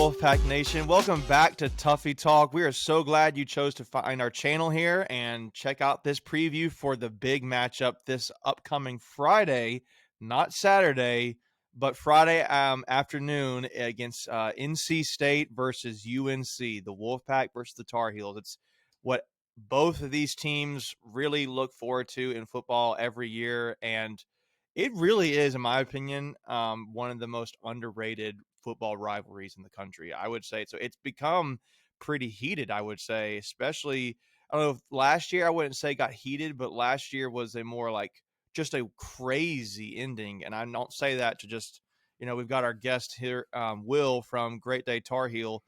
Wolfpack Nation? Welcome back to Tuffy Talk. We are so glad you chose to find our channel here and check out this preview for the big matchup this upcoming Friday, not Saturday, but Friday afternoon against NC State versus UNC, the Wolfpack versus the Tar Heels. It's what both of these teams really look forward to in football every year, and it really is, in my opinion, one of the most underrated football rivalries in the country, I would say. So it's become pretty heated, I would say, especially, I don't know if last year I wouldn't say got heated, but last year was a more like just a crazy ending. And I don't say that to just, we've got our guest here, Will from Great Day Tar Heel,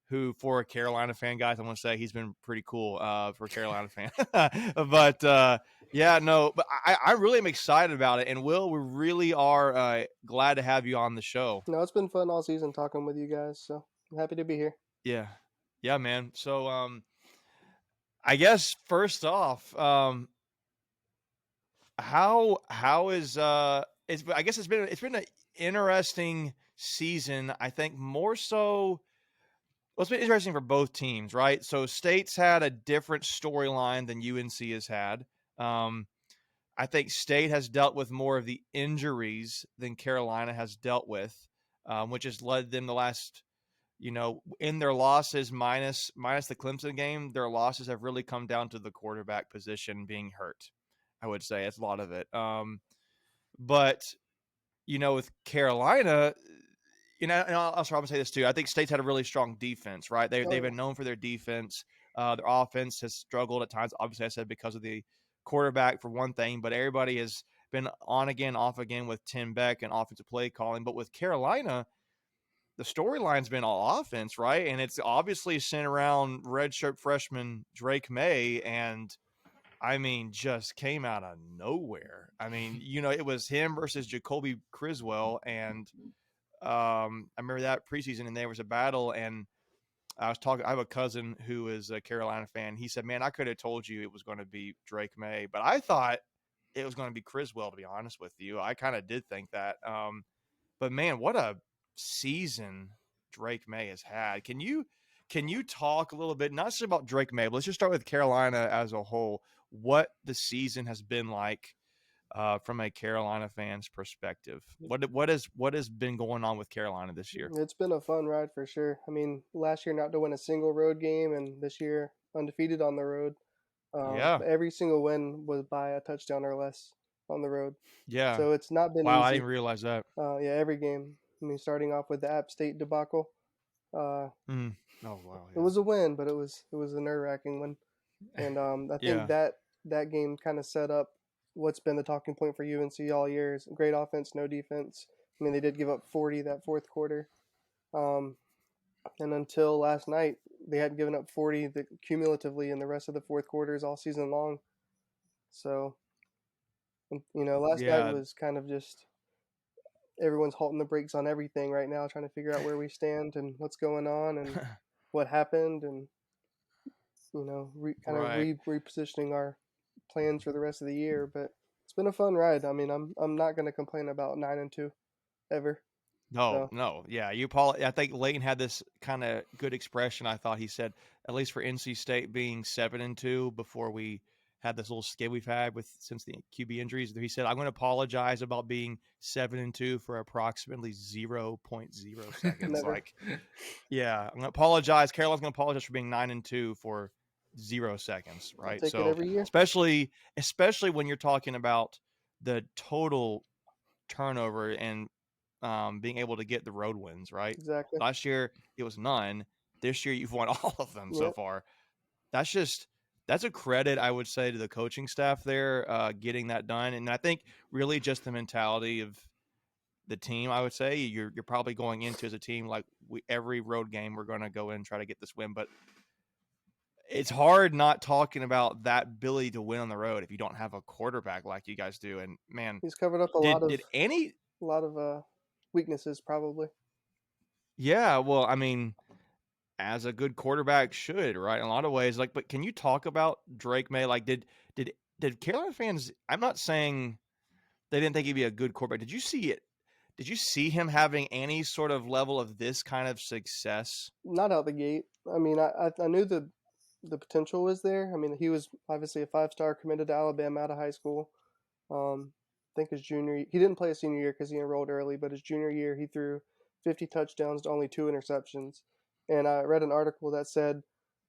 who, for a Carolina fan, guys, I want to say he's been pretty cool for a Carolina fan. But yeah, no, but I really am excited about it. And Will, we really are glad to have you on the show. No, it's been fun all season talking with you guys, so I'm happy to be here. Yeah. Yeah, man. So I guess first off, how is I guess it's been an interesting season. I think more so. Well, it's been interesting for both teams, right? So State's had a different storyline than UNC has had. I think State has dealt with more of the injuries than Carolina has dealt with, which has led them the last, in their losses minus the Clemson game, their losses have really come down to the quarterback position being hurt. I would say it's a lot of it. But with Carolina, and I'll probably say this too. I think State's had a really strong defense, right? They've been known for their defense. Their offense has struggled at times. Obviously, I said because of the quarterback for one thing, but everybody has been on again, off again with Tim Beck and offensive play calling. But with Carolina, the storyline's been all offense, right? And it's obviously centered around redshirt freshman Drake Maye, and I mean, just came out of nowhere. I mean, it was him versus Jacoby Criswell, and I remember that preseason, and there was a battle, and I have a cousin who is a Carolina fan. He said, man, I could have told you it was going to be Drake Maye, but I thought it was going to be Criswell, to be honest with you. I kind of did think that. But man, what a season Drake Maye has had. Can you talk a little bit, not just about Drake Maye, but let's just start with Carolina as a whole, what the season has been like from a Carolina fan's perspective? What has been going on with Carolina this year? It's been a fun ride for sure. I mean, last year not to win a single road game, and this year undefeated on the road. Yeah. Every single win was by a touchdown or less on the road. Yeah. So it's not been Wow, I easy. didn't realize that. Yeah, every game. I mean, starting off with the App State debacle. Oh wow. It was a win, but it was a nerve-wracking one. And I think that game kind of set up what's been the talking point for UNC all year. Is great offense, no defense. I mean, they did give up 40 that fourth quarter. And until last night, they hadn't given up 40 cumulatively in the rest of the fourth quarters all season long. So, last night was kind of just everyone's halting the brakes on everything right now, trying to figure out where we stand and what's going on and what happened, and repositioning our plans for the rest of the year. But it's been a fun ride. I mean, I'm not going to complain about 9-2 ever. No. Yeah, I think Leighton had this kind of good expression. I thought he said, at least for NC State being 7-2 before we had this little skid we've had since the QB injuries. He said, I'm going to apologize about being 7-2 for approximately 0.0 seconds. Yeah, I'm going to apologize. Carolina's going to apologize for being 9-2 for 0 seconds, right? Take it every year. especially when you're talking about the total turnover and being able to get the road wins, right? Exactly. Last year it was none. This year you've won all of them so far. That's a credit, I would say, to the coaching staff there, getting that done. And I think really just the mentality of the team, I would say you're probably going into as a team like every road game we're going to go in and try to get this win, but it's hard not talking about that ability to win on the road if you don't have a quarterback like you guys do. And man, he's covered up a lot of weaknesses probably. Yeah, well, I mean, as a good quarterback should, right? In a lot of ways, but can you talk about Drake Maye? Like, did Carolina fans? I'm not saying they didn't think he'd be a good quarterback. Did you see it? did you see him having any sort of level of this kind of success? Not out the gate. I mean, I knew the potential was there. I mean, he was obviously a 5-star committed to Alabama out of high school. I think his he didn't play his senior year because he enrolled early, but his junior year he threw 50 touchdowns to only 2 interceptions. And I read an article that said,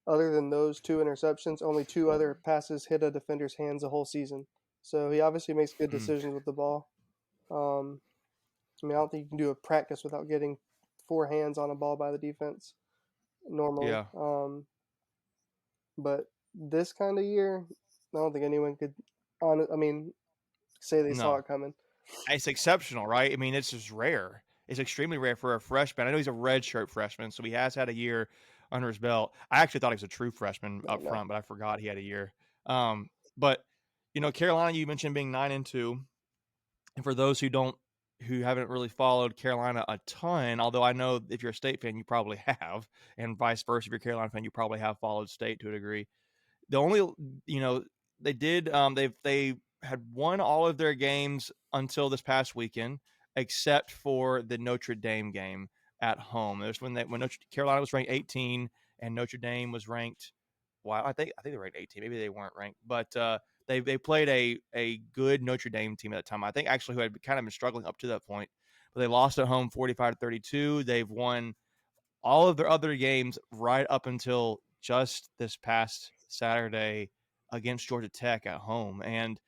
other than those 2 interceptions, only 2 other passes hit a defender's hands the whole season. So he obviously makes good Hmm. decisions with the ball. I mean, I don't think you can do a practice without getting 4 hands on a ball by the defense normally. Yeah. But this kind of year, I don't think anyone could, I mean, say they saw No. it coming. It's exceptional, right? I mean, it's just rare. It's extremely rare for a freshman. I know he's a redshirt freshman, so he has had a year under his belt. I actually thought he was a true freshman up No. front, but I forgot he had a year. But Carolina, you mentioned being 9-2, and for those who haven't really followed Carolina a ton, although I know if you're a State fan, you probably have, and vice versa, if you're a Carolina fan, you probably have followed State to a degree. The only they did they had won all of their games until this past weekend, except for the Notre Dame game at home. It was when Carolina was ranked 18 and Notre Dame was ranked. Well, I think they were ranked 18. Maybe they weren't ranked, but they played a good Notre Dame team at the time. I think actually who had kind of been struggling up to that point, but they lost at home 45-32. They've won all of their other games right up until just this past Saturday against Georgia Tech at home. And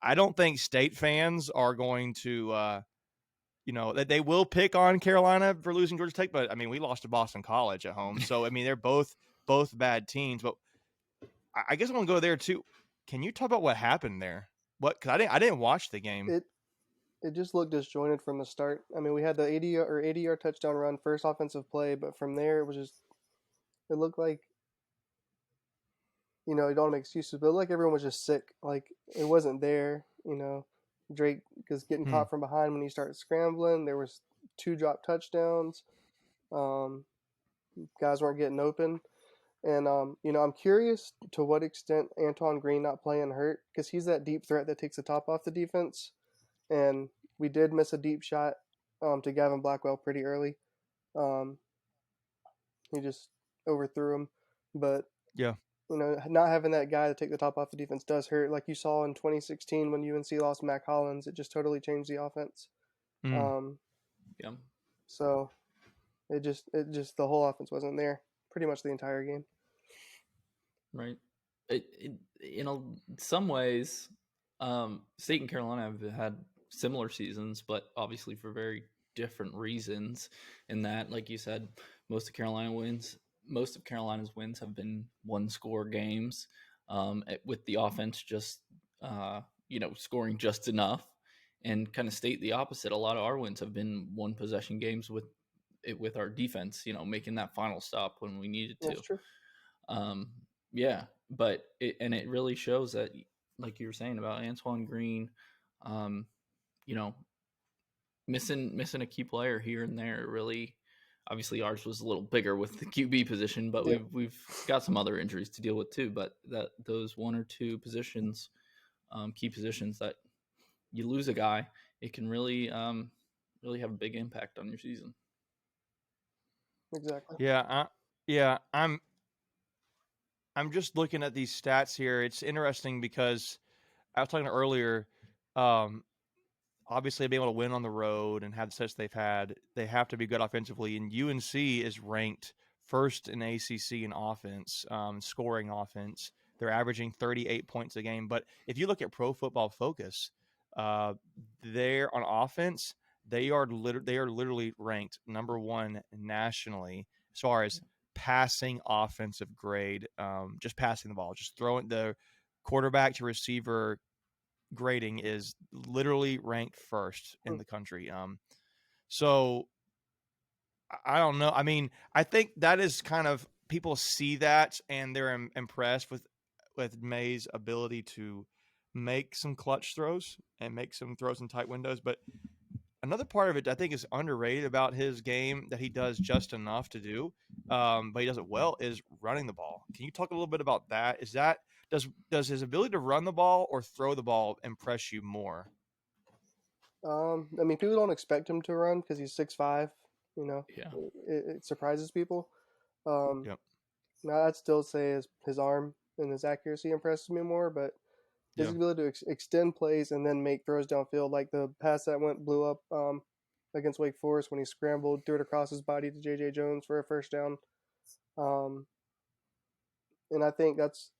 I don't think State fans are going to, that they will pick on Carolina for losing Georgia Tech, but I mean, we lost to Boston College at home. So, I mean, they're both bad teams, but I guess I'm going to go there too. Can you talk about what happened there? Cause I didn't watch the game. It just looked disjointed from the start. I mean, we had the 80-yard touchdown run, first offensive play, but from there it was just, it looked like, you don't make excuses, but it looked like everyone was just sick. Like it wasn't there. Drake was getting Hmm. caught from behind when he started scrambling. There was 2 drop touchdowns. Um, Guys weren't getting open. And I'm curious to what extent Antoine Green not playing hurt, because he's that deep threat that takes the top off the defense. And we did miss a deep shot to Gavin Blackwell pretty early. Um, he just overthrew him, but Yeah. not having that guy to take the top off the defense does hurt. Like you saw in 2016 when UNC lost Mac Hollins, it just totally changed the offense. Hmm. Um, Yeah. so it just the whole offense wasn't there pretty much the entire game. Right. In some ways, State and Carolina have had similar seasons, but obviously for very different reasons. In that, like you said, most of Carolina's wins have been one-score games, with the offense just scoring just enough. And kind of State the opposite. A lot of our wins have been one-possession games with our defense, making that final stop when we needed to. That's true. Yeah, but it really shows that, like you were saying about Antoine Green, you know, missing a key player here and there. Really, obviously ours was a little bigger with the QB position, but Yeah. we've got some other injuries to deal with too. But those one or two positions, key positions that you lose a guy, it can really really have a big impact on your season. Exactly. Yeah. I'm just looking at these stats here. It's interesting because I was talking earlier. Um, Obviously, being able to win on the road and have the success they've had, they have to be good offensively. And UNC is ranked first in ACC in offense, scoring offense. They're averaging 38 points a game. But if you look at Pro Football Focus, they're on offense. They are literally ranked number one nationally as far as passing offensive grade, just passing the ball, just throwing the quarterback to receiver grading is literally ranked first in the country. So I don't know. I mean, I think that is kind of people see that and they're impressed with Maye's ability to make some clutch throws and make some throws in tight windows. But another part of it I think is underrated about his game that he does just enough to do, but he does it well, is running the ball. Can you talk a little bit about that? Does his ability to run the ball or throw the ball impress you more? I mean, people don't expect him to run because he's 6'5". You know, Yeah. it surprises people. Um, Yep. now I'd still say his arm and his accuracy impresses me more, but his Yeah. ability to extend plays and then make throws downfield, like the pass that blew up against Wake Forest when he scrambled, threw it across his body to J.J. Jones for a first down. Um, and I think that's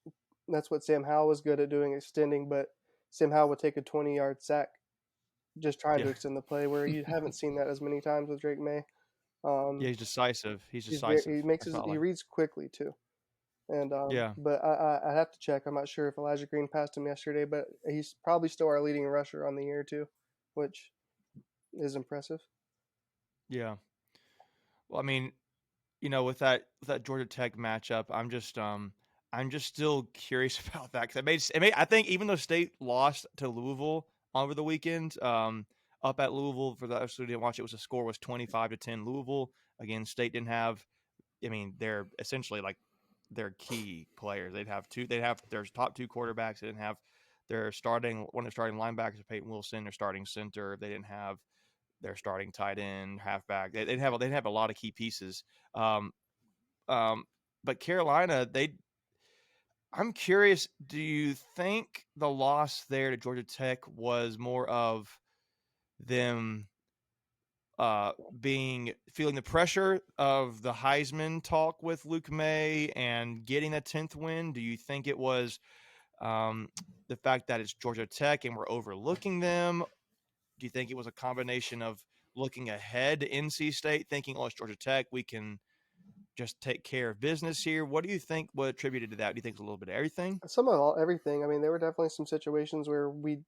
what Sam Howell was good at doing, extending. But Sam Howell would take a 20-yard sack just trying to Yeah. extend the play, where you haven't seen that as many times with Drake Maye. Yeah. He's decisive. He's He's decisive. he makes That's what I he like. reads quickly too. And Yeah. but I have to check. I'm not sure if Elijah Green passed him yesterday, but he's probably still our leading rusher on the year too, which is impressive. Yeah. Well, I mean, with that Georgia Tech matchup, I'm just still curious about that because I think even though State lost to Louisville over the weekend, up at Louisville for those who didn't watch it, score was 25-10 Louisville. Again, State didn't have. I mean, they're essentially like their key players. They'd have their top two quarterbacks. They didn't have one of their starting linebackers, Peyton Wilson, their starting center. They didn't have their starting tight end, halfback. They'd have a lot of key pieces. Um, um, but Carolina, I'm curious. Do you think the loss there to Georgia Tech was more of them feeling the pressure of the Heisman talk with Luke May and getting a 10th win? Do you think it was the fact that it's Georgia Tech and we're overlooking them? Do you think it was a combination of looking ahead to NC State, thinking, oh, it's Georgia Tech, we can just take care of business here? What do you think what attributed to that? Do you think it's a little bit of everything? Some of everything. I mean, there were definitely some situations where we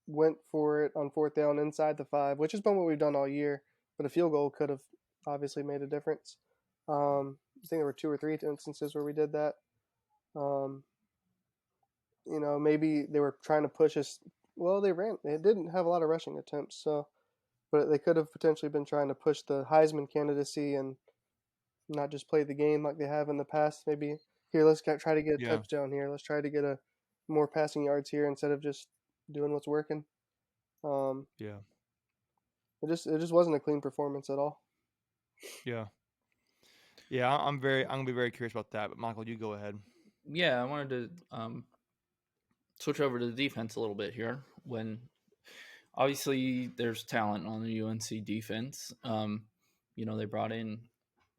went for it on fourth down inside the 5, which has been what we've done all year. But a field goal could have obviously made a difference. I think there were 2 or 3 instances where we did that. Um, maybe they were trying to push us. Well, they ran. They didn't have a lot of rushing attempts, so but they could have potentially been trying to push the Heisman candidacy and not just play the game like they have in the past. Maybe here, let's try to get a Yeah. touchdown here. Let's try to get a more passing yards here instead of just doing what's working. Yeah. It just wasn't a clean performance at all. Yeah. Yeah. I'm gonna be very curious about that. But Michael, you go ahead. Yeah, I wanted to switch over to the defense a little bit here. When obviously there's talent on the UNC defense. They brought in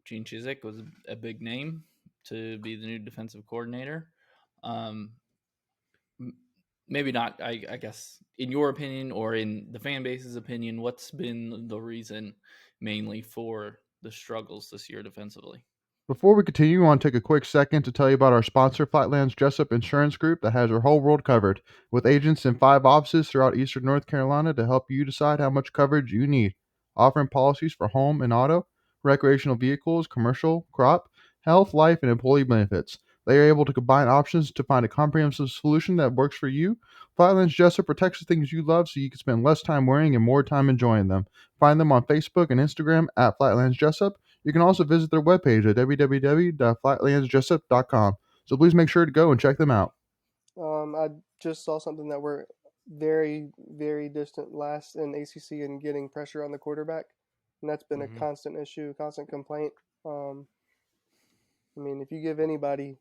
Gene Chizik, was a big name to be the new defensive coordinator. Maybe not, I guess, in your opinion or in the fan base's opinion, what's been the reason mainly for the struggles this year defensively? Before we continue, we want to take a quick second to tell you about our sponsor, Flatlands Jessup Insurance Group, that has your whole world covered, with agents in 5 offices throughout eastern North Carolina to help you decide how much coverage you need. Offering policies for home and auto, recreational vehicles, commercial, crop, health, life, and employee benefits. They are able to combine options to find a comprehensive solution that works for you. Flatlands Jessup protects the things you love so you can spend less time worrying and more time enjoying them. Find them on Facebook and Instagram at Flatlands Jessup. You can also visit their webpage at www.flatlandsjessup.com. So please make sure to go and check them out. I just saw something that we're very, very distant last in ACC in getting pressure on the quarterback, and that's been a constant issue, constant complaint. I mean, if you give anybody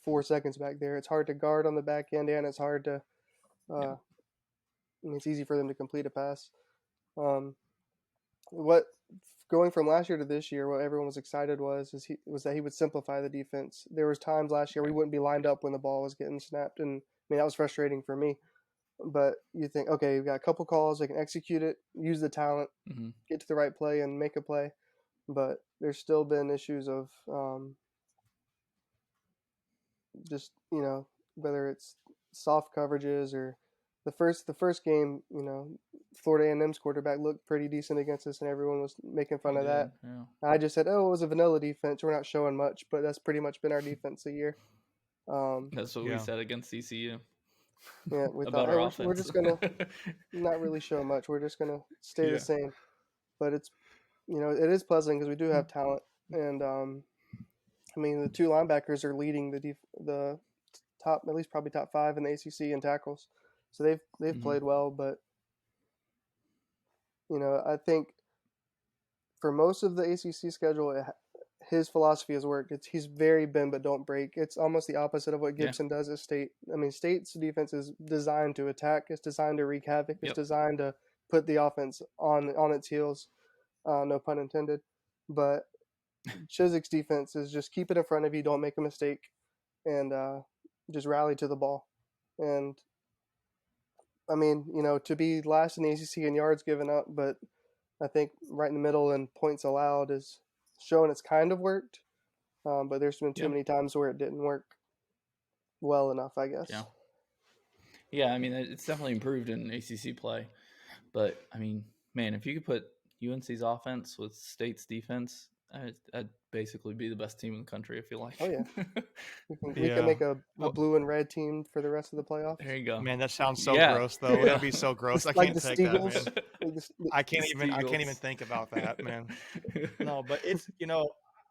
4 seconds back there, it's hard to guard on the back end, and it's hard to. Yeah. It's easy for them to complete a pass. What going from last year to this year, what everyone was excited was that he would simplify the defense. There was times last year we wouldn't be lined up when the ball was getting snapped, and I mean that was frustrating for me. But you think, okay, we've got a couple calls, they can execute it, use the talent, get to the right play, and make a play. But there's still been issues of just whether it's soft coverages or the first game, Florida A&M's quarterback looked pretty decent against us, and everyone was making fun of that. Yeah. I just said, oh, it was a vanilla defense. We're not showing much, but that's pretty much been our defense a year. That's what we said against ECU. Yeah, we about thought, our hey, offense. we're just gonna not really show much. We're just gonna stay the same. But it's it is pleasant because we do have talent, and I mean the 2 linebackers are leading the top, at least probably top 5 in the ACC in tackles. So they've played well, but I think for most of the ACC schedule, his philosophy has worked. He's very bend but don't break. It's almost the opposite of what Gibson does at State. I mean, State's defense is designed to attack. It's designed to wreak havoc. It's designed to put the offense on its heels. No pun intended. But Chiswick's defense is just keep it in front of you, don't make a mistake, and just rally to the ball. And I mean, to be last in the ACC in yards given up, but I think right in the middle in points allowed is showing it's kind of worked. But there's been too many times where it didn't work well enough, I guess. Yeah, I mean, it's definitely improved in ACC play. But, I mean, man, if you could put UNC's offense with State's defense, that'd basically be the best team in the country, I feel like. Oh, yeah. We can make a blue and red team for the rest of the playoffs. There you go. Man, that sounds so gross, though. That'd be so gross. I can't take Steagles. that, man. I can't even think about that, man. No, but it's,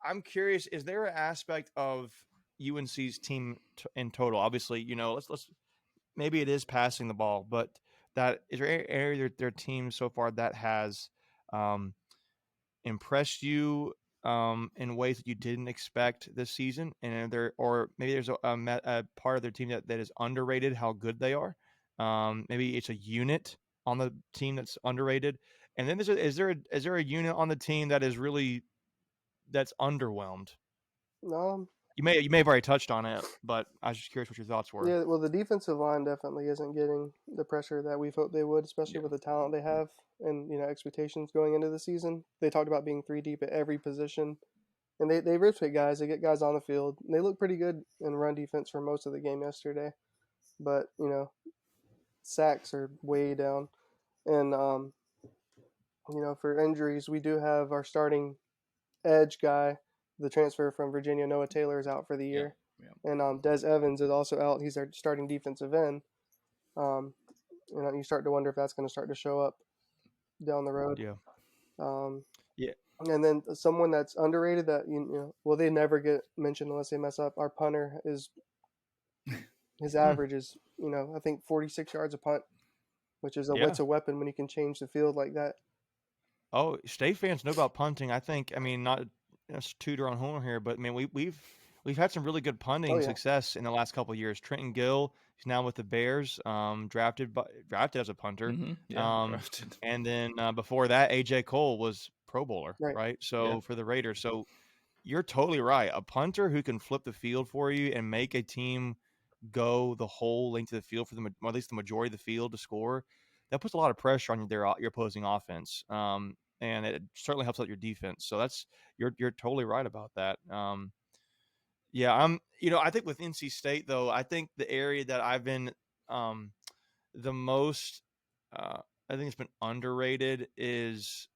I'm curious, is there an aspect of UNC's team in total? Obviously, let's maybe it is passing the ball, but is there any area of their team so far that has impressed you in ways that you didn't expect this season? And maybe there's a part of their team that is underrated, how good they are. Maybe it's a unit on the team that's underrated. And then is there a unit on the team that is really that's underwhelmed? You may have already touched on it, but I was just curious what your thoughts were. Yeah, well, the defensive line definitely isn't getting the pressure that we hoped they would, especially with the talent they have and expectations going into the season. They talked about being 3 deep at every position, and they rotate guys. They get guys on the field. And they look pretty good in run defense for most of the game yesterday, but sacks are way down, and for injuries, we do have our starting edge guy. The transfer from Virginia, Noah Taylor, is out for the year. And Des Evans is also out. He's our starting defensive end. You start to wonder if that's going to start to show up down the road. And then someone that's underrated that, they never get mentioned unless they mess up. Our punter his average is, I think 46 yards a punt, which is it's a weapon when you can change the field like that. Oh, State fans know about punting. Not to toot our own horn here, but man, we've had some really good punting success in the last couple of years. Trenton Gill, he's now with the Bears, drafted as a punter. Drafted. And then before that, AJ Cole was Pro Bowler, right? So for the Raiders. So you're totally right. A punter who can flip the field for you and make a team go the whole length of the field for at least the majority of the field to score, that puts a lot of pressure on your opposing offense. And it certainly helps out your defense. So you're totally right about that. I think with NC State though, I think the area that I've been the most, I think it's been underrated is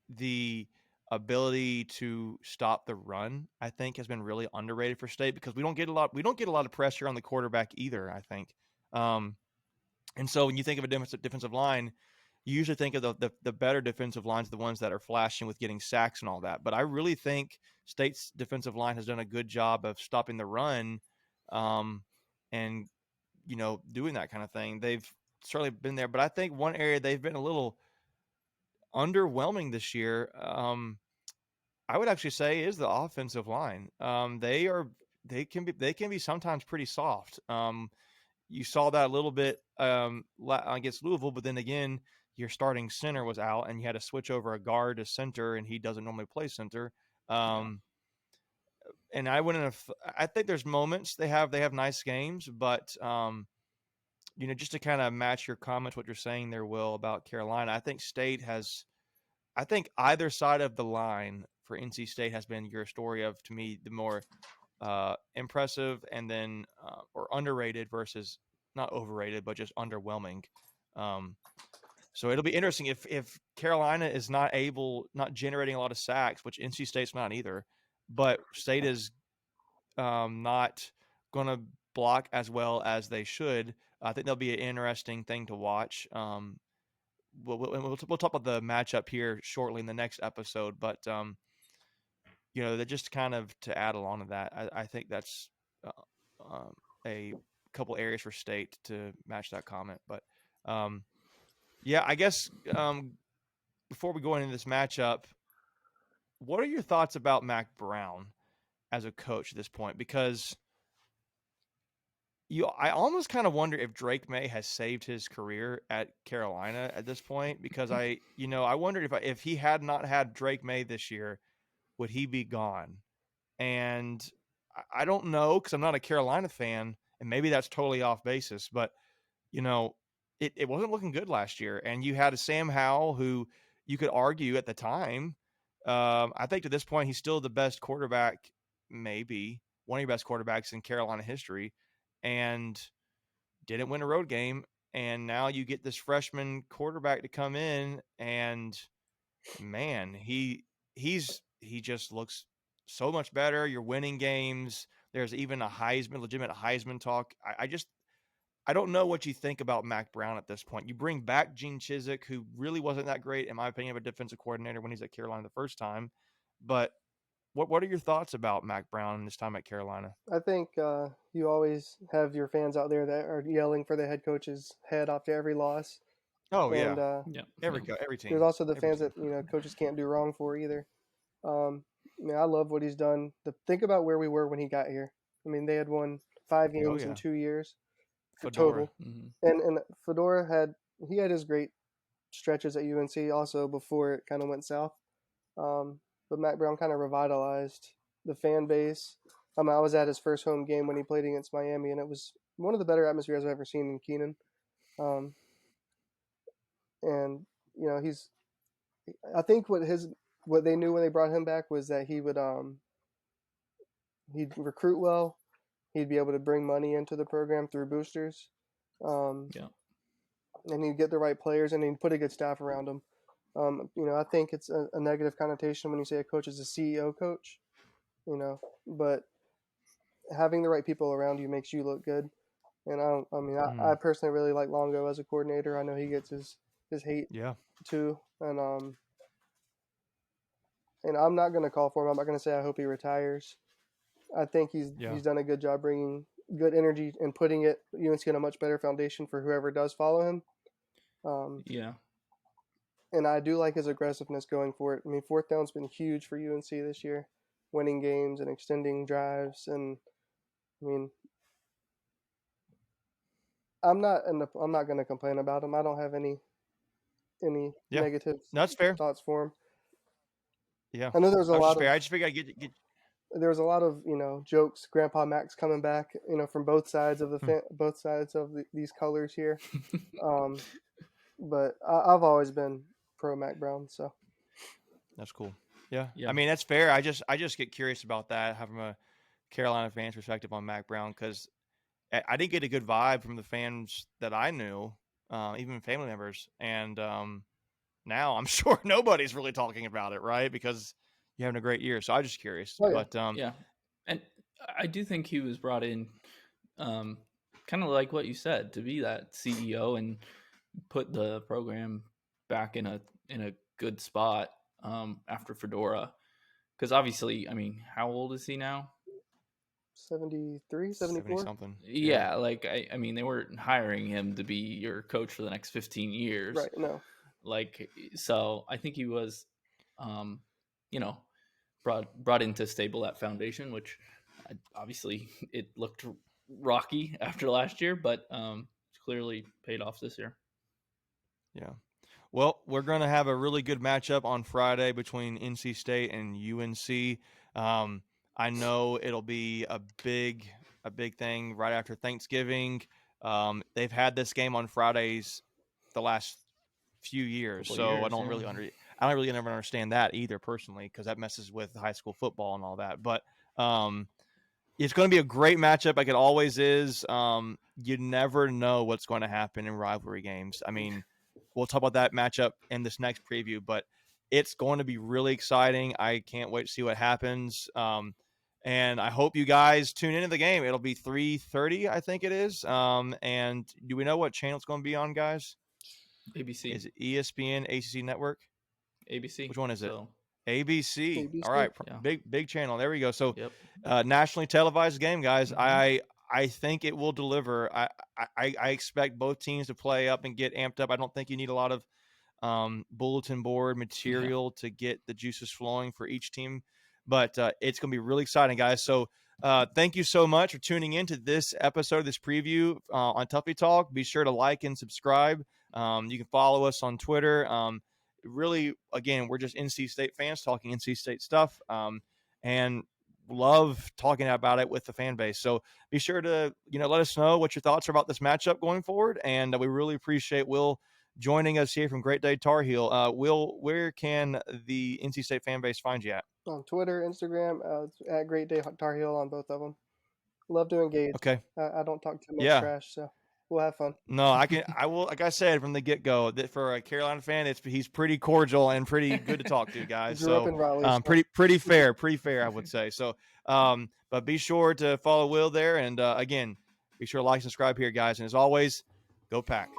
the ability to stop the run. I think has been really underrated for State because we don't get a lot of pressure on the quarterback either. I think, and so when you think of a defensive line, you usually think of the better defensive lines, the ones that are flashing with getting sacks and all that. But I really think State's defensive line has done a good job of stopping the run, and doing that kind of thing. They've certainly been there, but I think one area they've been a little underwhelming this year, I would actually say, is the offensive line. They can be sometimes pretty soft. You saw that a little bit against Louisville, but then again, your starting center was out, and you had to switch over a guard to center, and he doesn't normally play center. And I wouldn't have. I think there's moments they have nice games, but just to kind of match your comments, what you're saying there, Will, about Carolina, I think State has. I think either side of the line for NC State has been your story of, to me, the more impressive and then or underrated versus not overrated, but just underwhelming. So it'll be interesting if Carolina is not generating a lot of sacks, which NC State's not either, but State is not going to block as well as they should. I think that'll be an interesting thing to watch. We'll talk about the matchup here shortly in the next episode, but that just kind of to add along to that, I think that's a couple areas for State to match that comment. But I guess before we go into this matchup, what are your thoughts about Mac Brown as a coach at this point? Because I almost kind of wonder if Drake Maye has saved his career at Carolina at this point, because I wondered if he had not had Drake Maye this year, would he be gone? And I don't know, because I'm not a Carolina fan, and maybe that's totally off basis, but it wasn't looking good last year. And you had a Sam Howell who you could argue at the time. I think to this point, he's still the best quarterback, maybe one of your best quarterbacks in Carolina history, and didn't win a road game. And now you get this freshman quarterback to come in, and man, he just looks so much better. You're winning games. There's even a legitimate Heisman talk. I don't know what you think about Mac Brown at this point. You bring back Gene Chizik, who really wasn't that great, in my opinion, of a defensive coordinator when he's at Carolina the first time. But what are your thoughts about Mac Brown this time at Carolina? I think you always have your fans out there that are yelling for the head coach's head after every loss. Oh, and, yeah. Every team. There's also the Every fans team. that coaches can't do wrong for either. I love what he's done. Think about where we were when he got here. I mean, they had won 5 games in 2 years. Fedora. Total. And Fedora had his great stretches at UNC also before it kind of went south. But Mac Brown kind of revitalized the fan base. I was at his first home game when he played against Miami, and it was one of the better atmospheres I've ever seen in Keenan. And I think what they knew when they brought him back was that he would he'd recruit well. He'd be able to bring money into the program through boosters. And he'd get the right players, and he'd put a good staff around him. I think it's a negative connotation when you say a coach is a CEO coach, but having the right people around you makes you look good. And I personally really like Longo as a coordinator. I know he gets his hate too. And I'm not going to call for him. I'm not going to say I hope he retires. I think he's done a good job bringing good energy and putting UNC in a much better foundation for whoever does follow him. And I do like his aggressiveness going for it. I mean, fourth down's been huge for UNC this year, winning games and extending drives. And I mean, I'm not going to complain about him. I don't have any negative thoughts for him. Yeah, I know there was a lot of. I just figured I'd get. There was a lot of jokes. Grandpa Max coming back, from both sides of these colors here. But I've always been pro Mac Brown, so that's cool. Yeah. I mean, that's fair. I just get curious about that, from a Carolina fan's perspective on Mac Brown, because I didn't get a good vibe from the fans that I knew, even family members, and now I'm sure nobody's really talking about it, right? Because you're having a great year. So I'm just curious. Oh, yeah. But and I do think he was brought in, kind of like what you said, to be that CEO and put the program back in a good spot after Fedora. Because obviously, I mean, how old is he now? 73, 74? 70 something. Yeah, like I mean, they weren't hiring him to be your coach for the next 15 years. Right, no. Like, so I think he was, brought in to stable that foundation, which obviously it looked rocky after last year, but clearly paid off this year. Yeah. Well, we're going to have a really good matchup on Friday between NC State and UNC. I know it'll be a big thing right after Thanksgiving. They've had this game on Fridays the last few years, I don't really never understand that either personally, because that messes with high school football and all that. But it's going to be a great matchup, like it always is. You never know what's going to happen in rivalry games. I mean, we'll talk about that matchup in this next preview, but it's going to be really exciting. I can't wait to see what happens. And I hope you guys tune into the game. It'll be 3:30, I think it is. And do we know what channel it's going to be on, guys? ABC. Is it ESPN, ACC Network? ABC. Which one is it? So, ABC. ABC. All right. Yeah. Big channel. There we go. So nationally televised game, guys. Mhm. I think it will deliver. I expect both teams to play up and get amped up. I don't think you need a lot of bulletin board material to get the juices flowing for each team. But it's going to be really exciting, guys. So thank you so much for tuning in to this episode, this preview on Tuffy Talk. Be sure to like and subscribe. You can follow us on Twitter. Really, again, we're just NC State fans talking NC State stuff, and love talking about it with the fan base. So be sure to, let us know what your thoughts are about this matchup going forward. And we really appreciate Will joining us here from Great Day Tar Heel. Will, where can the NC State fan base find you at? On Twitter, Instagram, at Great Day Tar Heel on both of them. Love to engage. Okay. I don't talk too much Yeah. trash, so we'll have fun. No, I will. Like I said from the get go, that for a Carolina fan, he's pretty cordial and pretty good to talk to, guys. Grew up in Raleigh, so. pretty fair, I would say. So, but be sure to follow Will there, and again, be sure to like, subscribe here, guys. And as always, go Pack.